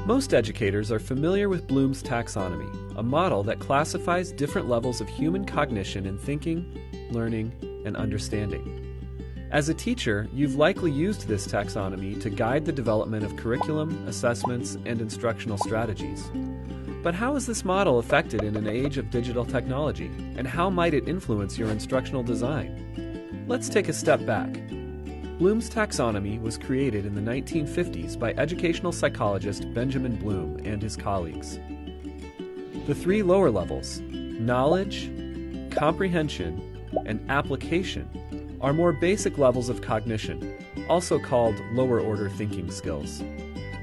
Most educators are familiar with Bloom's Taxonomy, a model that classifies different levels of human cognition in thinking, learning, and understanding. As a teacher, you've likely used this taxonomy to guide the development of curriculum, assessments, and instructional strategies. But how is this model affected in an age of digital technology, and how might it influence your instructional design? Let's take a step back. Bloom's taxonomy was created in the 1950s by educational psychologist Benjamin Bloom and his colleagues. The three lower levels, knowledge, comprehension, and application, are more basic levels of cognition, also called lower-order thinking skills.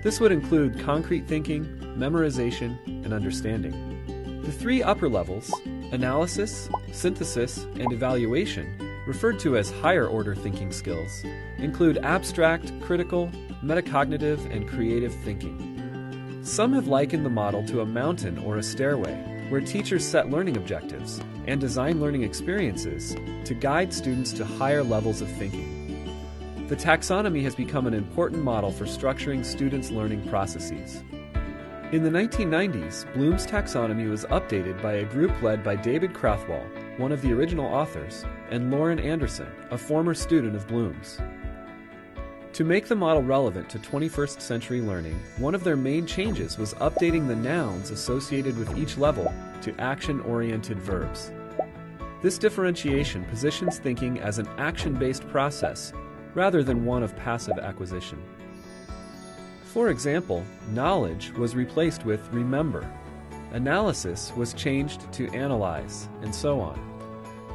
This would include concrete thinking, memorization, and understanding. The three upper levels, analysis, synthesis, and evaluation, referred to as higher-order thinking skills, include abstract, critical, metacognitive, and creative thinking. Some have likened the model to a mountain or a stairway, where teachers set learning objectives and design learning experiences to guide students to higher levels of thinking. The taxonomy has become an important model for structuring students' learning processes. In the 1990s, Bloom's taxonomy was updated by a group led by David Krathwohl, one of the original authors, and Lauren Anderson, a former student of Bloom's. To make the model relevant to 21st century learning, one of their main changes was updating the nouns associated with each level to action-oriented verbs. This differentiation positions thinking as an action-based process rather than one of passive acquisition. For example, knowledge was replaced with remember, analysis was changed to analyze, and so on.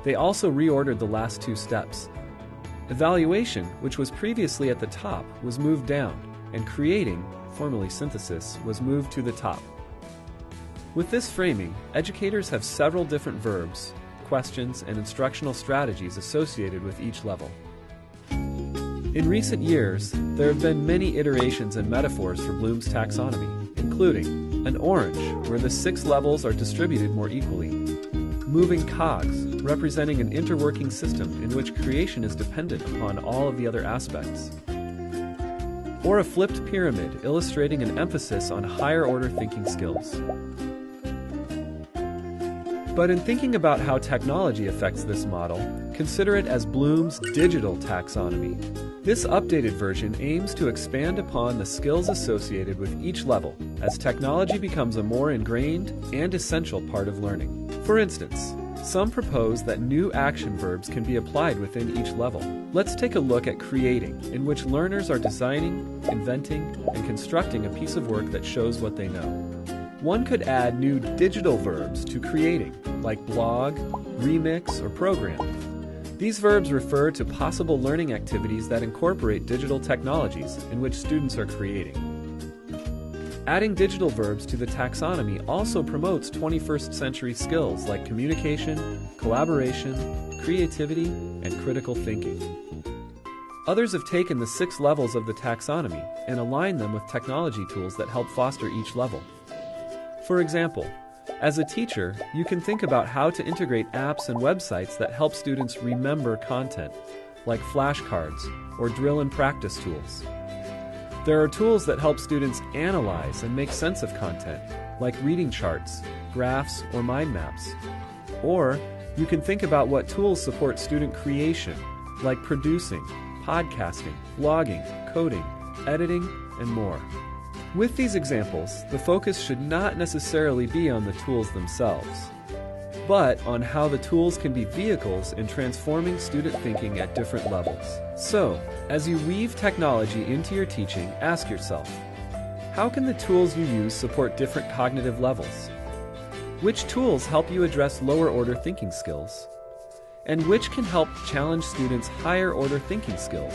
They also reordered the last two steps. Evaluation, which was previously at the top, was moved down, and creating, formerly synthesis, was moved to the top. With this framing, educators have several different verbs, questions, and instructional strategies associated with each level. In recent years, there have been many iterations and metaphors for Bloom's taxonomy, including an orange, where the 6 levels are distributed more equally, moving cogs, representing an interworking system in which creation is dependent upon all of the other aspects, or a flipped pyramid illustrating an emphasis on higher-order thinking skills. But in thinking about how technology affects this model, consider it as Bloom's digital taxonomy. This updated version aims to expand upon the skills associated with each level as technology becomes a more ingrained and essential part of learning. For instance, some propose that new action verbs can be applied within each level. Let's take a look at creating, in which learners are designing, inventing, and constructing a piece of work that shows what they know. One could add new digital verbs to creating, like blog, remix, or program. These verbs refer to possible learning activities that incorporate digital technologies in which students are creating. Adding digital verbs to the taxonomy also promotes 21st century skills like communication, collaboration, creativity, and critical thinking. Others have taken the 6 levels of the taxonomy and aligned them with technology tools that help foster each level. For example, as a teacher, you can think about how to integrate apps and websites that help students remember content, like flashcards or drill and practice tools. There are tools that help students analyze and make sense of content, like reading charts, graphs, or mind maps. Or you can think about what tools support student creation, like producing, podcasting, blogging, coding, editing, and more. With these examples, the focus should not necessarily be on the tools themselves, but on how the tools can be vehicles in transforming student thinking at different levels. So, as you weave technology into your teaching, ask yourself, how can the tools you use support different cognitive levels? Which tools help you address lower-order thinking skills? And which can help challenge students' higher-order thinking skills?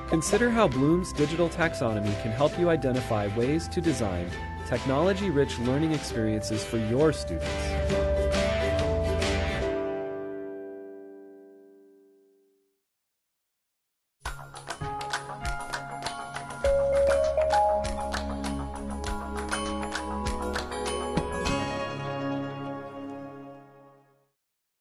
Consider how Bloom's digital taxonomy can help you identify ways to design technology-rich learning experiences for your students.